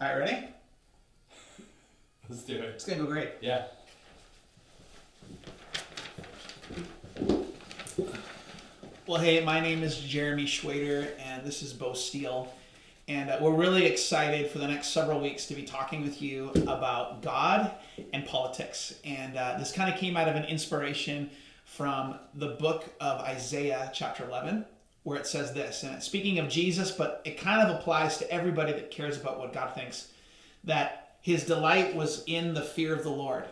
All right, ready? Let's do it. It's going to go great. Yeah. Well, hey, my name is Jeremy Schwader, and this is Bo Steele. And we're really excited for the next several weeks to be talking with you about God and politics. And this kind of came out of an inspiration from the book of Isaiah, chapter 11, where it says this. And it's speaking of Jesus, but it kind of applies to everybody that cares about what God thinks. That his delight was in the fear of the Lord,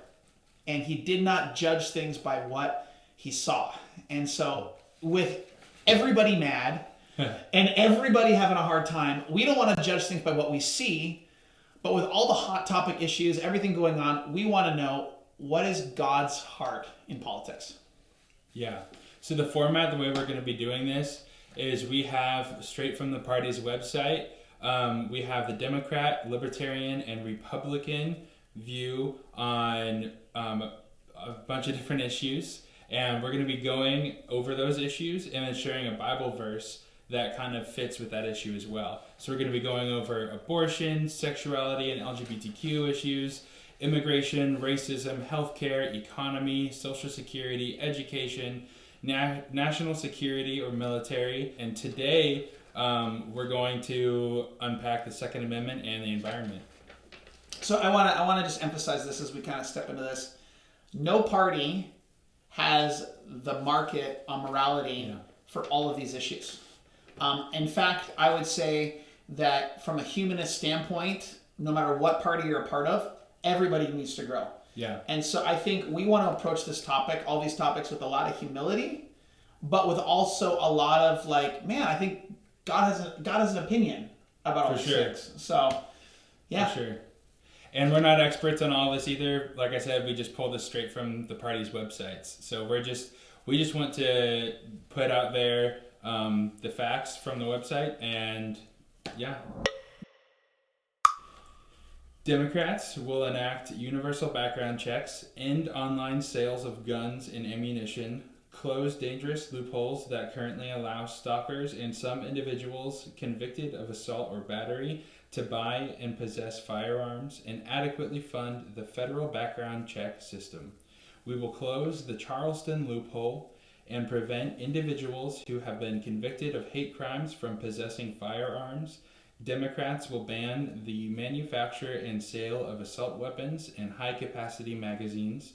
and he did not judge things by what he saw. And so, with everybody mad and everybody having a hard time, we don't want to judge things by what we see, but with all the hot topic issues, everything going on, we want to know, what is God's heart in politics? Yeah. So the format, the way we're going to be doing this, is we have straight from the party's website, we have the Democrat, Libertarian, and Republican view on a bunch of different issues. And we're going to be going over those issues and then sharing a Bible verse that kind of fits with that issue as well. So we're going to be going over abortion, sexuality and LGBTQ issues, immigration, racism, healthcare, economy, social security, education, national security or military. And today we're going to unpack the Second Amendment and the environment. So I want to just emphasize this as we kind of step into this. No party has the market on morality for all of these issues. In fact, I would say that from a humanist standpoint, no matter what party you're a part of, everybody needs to grow. Yeah. And so I think we want to approach this topic, all these topics, with a lot of humility, but with also a lot of like, man, I think God has an opinion about all these things. So, yeah. For sure. And we're not experts on all this either. Like I said, we just pulled this straight from the party's websites. So we just want to put out there the facts from the website, and yeah. Democrats will enact universal background checks, end online sales of guns and ammunition, close dangerous loopholes that currently allow stalkers and some individuals convicted of assault or battery to buy and possess firearms, and adequately fund the federal background check system. We will close the Charleston loophole and prevent individuals who have been convicted of hate crimes from possessing firearms. Democrats will ban the manufacture and sale of assault weapons and high-capacity magazines.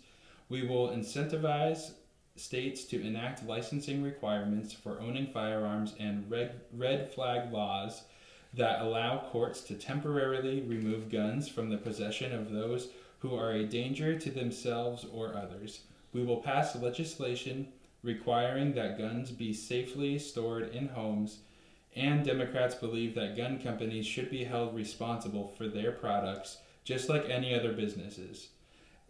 We will incentivize states to enact licensing requirements for owning firearms and red flag laws that allow courts to temporarily remove guns from the possession of those who are a danger to themselves or others. We will pass legislation requiring that guns be safely stored in homes, and Democrats believe that gun companies should be held responsible for their products just like any other businesses,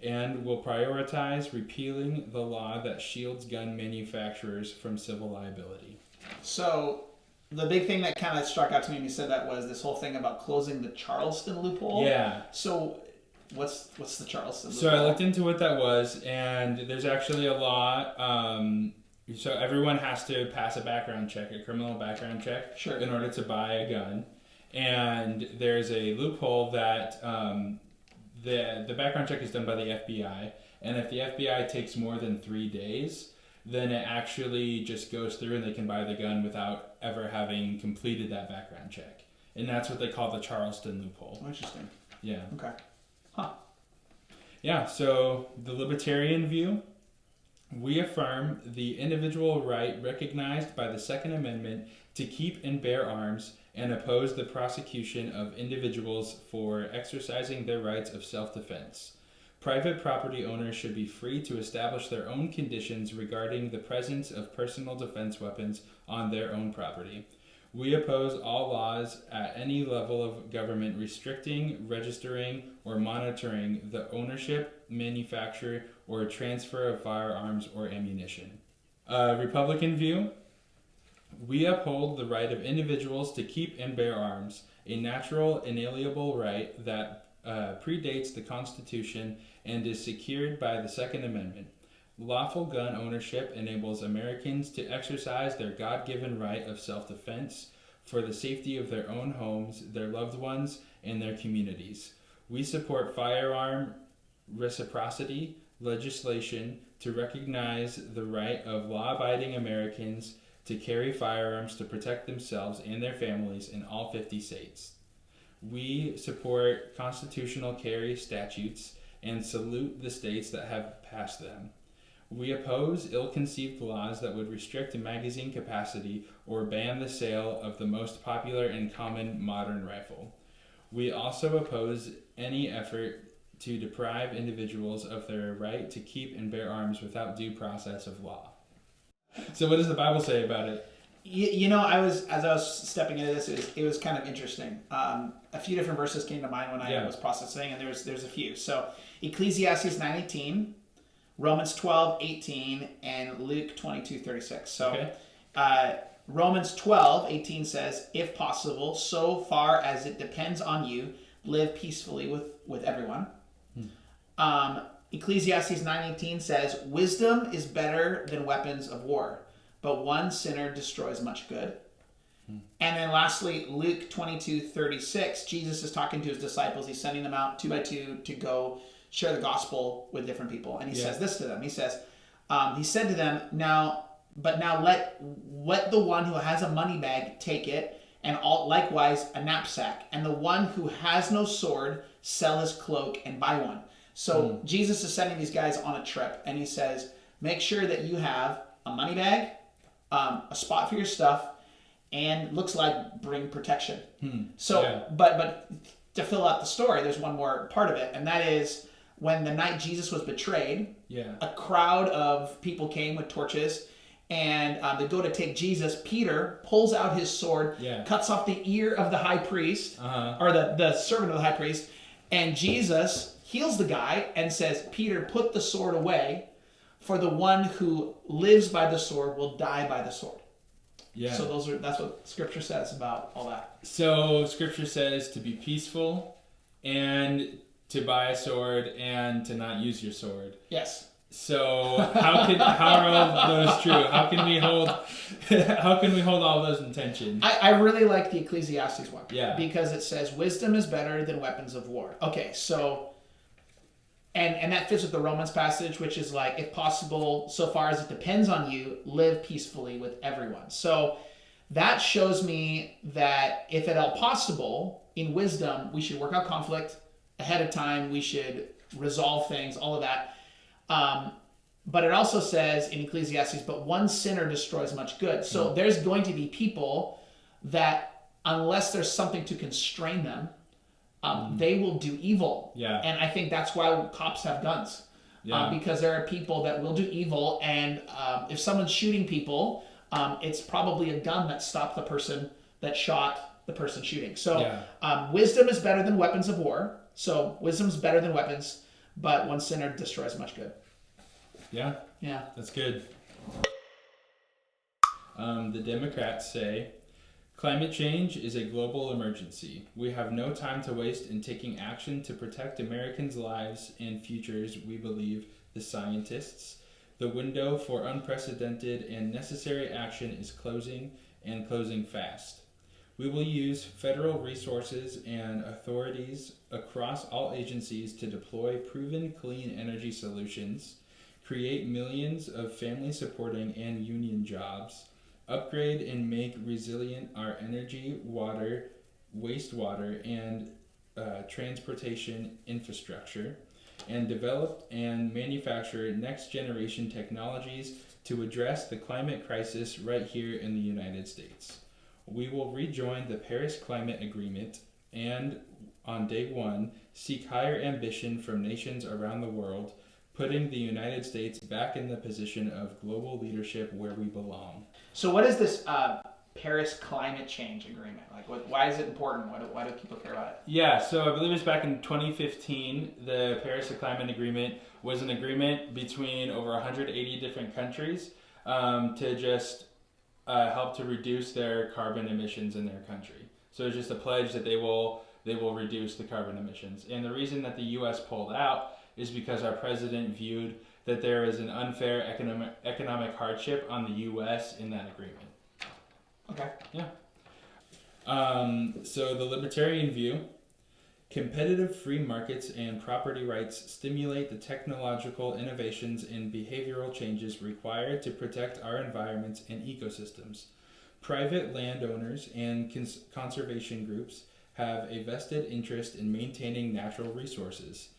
and will prioritize repealing the law that shields gun manufacturers from civil liability. So the big thing that kind of struck out to me when you said that was this whole thing about closing the Charleston loophole. Yeah. So what's the Charleston So loophole? I looked into what that was, and there's actually a law. So everyone has to pass a background check, a criminal background check, Sure. in order to buy a gun. And there's a loophole that the background check is done by the FBI, and if the FBI takes more than 3 days, then it actually just goes through and they can buy the gun without ever having completed that background check. And that's what they call the Charleston loophole. Interesting. Yeah. Okay. Huh. Yeah, so the libertarian view, we affirm the individual right recognized by the Second Amendment to keep and bear arms and oppose the prosecution of individuals for exercising their rights of self-defense. Private property owners should be free to establish their own conditions regarding the presence of personal defense weapons on their own property. We oppose all laws at any level of government restricting, registering, or monitoring the ownership, manufacture, or transfer of firearms or ammunition. Republican view, we uphold the right of individuals to keep and bear arms, a natural, inalienable right that predates the Constitution and is secured by the Second Amendment. Lawful gun ownership enables Americans to exercise their God-given right of self-defense for the safety of their own homes, their loved ones, in their communities. We support firearm reciprocity legislation to recognize the right of law-abiding Americans to carry firearms to protect themselves and their families in all 50 states. We support constitutional carry statutes and salute the states that have passed them. We oppose ill-conceived laws that would restrict magazine capacity or ban the sale of the most popular and common modern rifle. We also oppose any effort to deprive individuals of their right to keep and bear arms without due process of law. So what does the Bible say about it? You know, as I was stepping into this, it was kind of interesting. A few different verses came to mind when I was processing, and there's a few. So Ecclesiastes 9:18, Romans 12:18, and Luke 22:36. So Romans 12:18 says, "If possible, so far as it depends on you, live peacefully with everyone." Ecclesiastes 9:18 says, "Wisdom is better than weapons of war, but one sinner destroys much good." And then lastly, Luke 22:36, Jesus is talking to his disciples. He's sending them out 2 by 2 to go share the gospel with different people. And he says this to them. He says, he said to them, now let the one who has a money bag take it, and likewise a knapsack. And the one who has no sword, sell his cloak and buy one. So Jesus is sending these guys on a trip, and he says, make sure that you have a money bag, a spot for your stuff, and looks like bring protection. So, but to fill out the story, there's one more part of it, and that is when the night Jesus was betrayed, a crowd of people came with torches, and they go to take Jesus. Peter pulls out his sword, cuts off the ear of the high priest, or the servant of the high priest, and Jesus heals the guy and says, Peter, put the sword away, for the one who lives by the sword will die by the sword. So that's what Scripture says about all that. So Scripture says to be peaceful and to buy a sword and to not use your sword. Yes. So how are all those true? How can we hold all those in tension? I really like the Ecclesiastes one. Because it says wisdom is better than weapons of war. Okay, so and that fits with the Romans passage, which is like, if possible, so far as it depends on you, live peacefully with everyone. So that shows me that if at all possible, in wisdom, we should work out conflict ahead of time. We should resolve things, all of that. But it also says in Ecclesiastes, but one sinner destroys much good. So there's going to be people that, unless there's something to constrain them, they will do evil. And I think that's why cops have guns. Because there are people that will do evil, and if someone's shooting people, it's probably a gun that stopped the person that shot the person shooting. So wisdom is better than weapons of war. So wisdom is better than weapons, but one sinner destroys much good. Yeah, that's good. The Democrats say, climate change is a global emergency. We have no time to waste in taking action to protect Americans' lives and futures, we believe the scientists. The window for unprecedented and necessary action is closing, and closing fast. We will use federal resources and authorities across all agencies to deploy proven clean energy solutions, create millions of family-supporting and union jobs, upgrade and make resilient our energy, water, wastewater, and transportation infrastructure, and develop and manufacture next-generation technologies to address the climate crisis right here in the United States. We will rejoin the Paris Climate Agreement and, on day one, seek higher ambition from nations around the world, putting the United States back in the position of global leadership where we belong. So what is this Paris Climate Change Agreement? Like, why is it important? Why do people care about it? So I believe it's back in 2015. The Paris Climate Agreement was an agreement between over 180 different countries to just help to reduce their carbon emissions in their country. So it's just a pledge that they will reduce the carbon emissions. And the reason that the U.S. pulled out is because our president viewed that there is an unfair economic hardship on the U.S. in that agreement. Okay. So the libertarian view Competitive free markets and property rights stimulate the technological innovations and behavioral changes required to protect our environments and ecosystems. Private landowners and conservation groups have a vested interest in maintaining natural resources.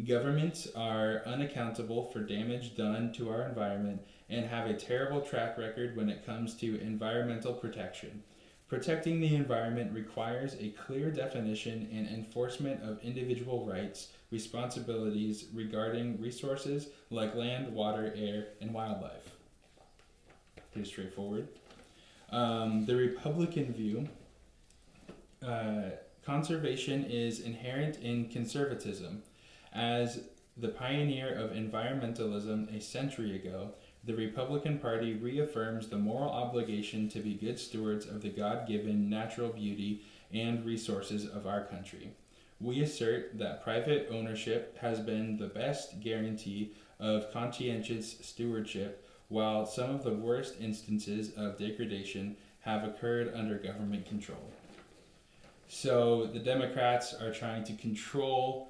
Governments are unaccountable for damage done to our environment and have a terrible track record when it comes to environmental protection. Protecting the environment requires a clear definition and enforcement of individual rights, responsibilities regarding resources like land, water, air, and wildlife. Pretty straightforward. The Republican view, conservation is inherent in conservatism. As the pioneer of environmentalism a century ago, the Republican Party reaffirms the moral obligation to be good stewards of the God-given natural beauty and resources of our country. We assert that private ownership has been the best guarantee of conscientious stewardship, while some of the worst instances of degradation have occurred under government control. So the Democrats are trying to control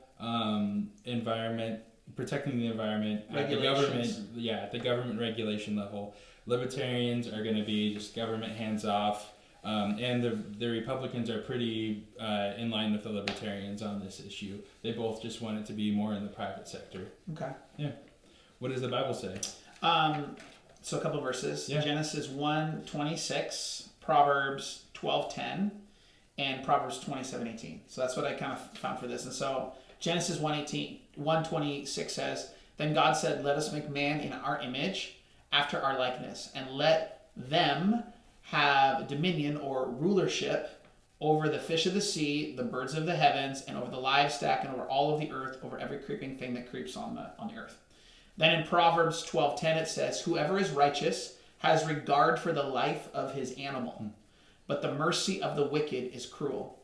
protecting the environment at the government regulation level. Libertarians are going to be just government hands off, and the Republicans are pretty in line with the Libertarians on this issue. They both just want it to be more in the private sector. Okay. Yeah. What does the Bible say? So a couple of verses. Yeah. Genesis 1:26, Proverbs 12:10, and Proverbs 27:18. So that's what I kind of found for this. And so Genesis 1:26 says, "Then God said, let us make man in our image, after our likeness, and let them have dominion or rulership over the fish of the sea, the birds of the heavens, and over the livestock, and over all of the earth, over every creeping thing that creeps on the earth." Then in Proverbs 12:10 it says, "Whoever is righteous has regard for the life of his animal, but the mercy of the wicked is cruel."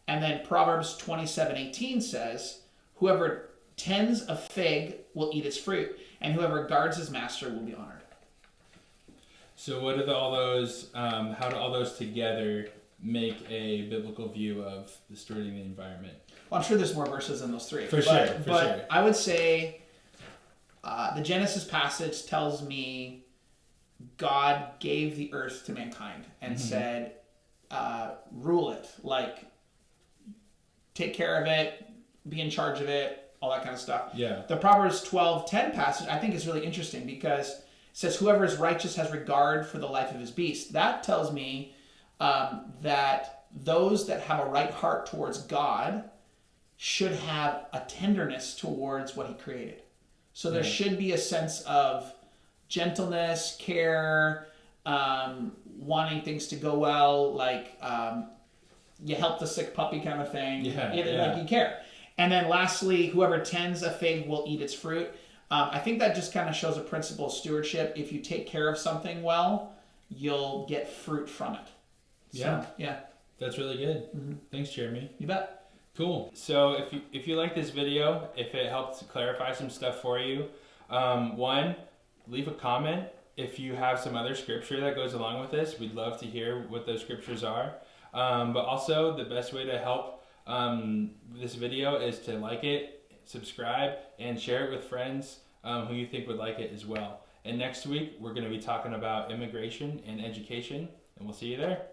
And then Proverbs 27:18 says, "Whoever tends a fig will eat its fruit, and whoever guards his master will be honored." So what do all those? How do all those together make a biblical view of the stewarding the environment? Well, I'm sure there's more verses than those three. For sure. I would say the Genesis passage tells me God gave the earth to mankind and said, rule it, like take care of it, be in charge of it, all that kind of stuff. Yeah. The Proverbs 12:10 passage I think is really interesting because it says, "Whoever is righteous has regard for the life of his beast." That tells me that those that have a right heart towards God should have a tenderness towards what he created. So there should be a sense of gentleness, care, wanting things to go well, like you help the sick puppy kind of thing. Like you care. And then lastly, whoever tends a fig will eat its fruit. I think that just kind of shows a principle of stewardship. If you take care of something well, you'll get fruit from it. So, yeah. That's really good. Mm-hmm. Thanks, Jeremy. You bet. Cool. So if you like this video, if it helped clarify some stuff for you, one, leave a comment. If you have some other scripture that goes along with this, we'd love to hear what those scriptures are. But also, the best way to help this video is to like it, subscribe, and share it with friends who you think would like it as well. And next week, we're going to be talking about immigration and education, and we'll see you there.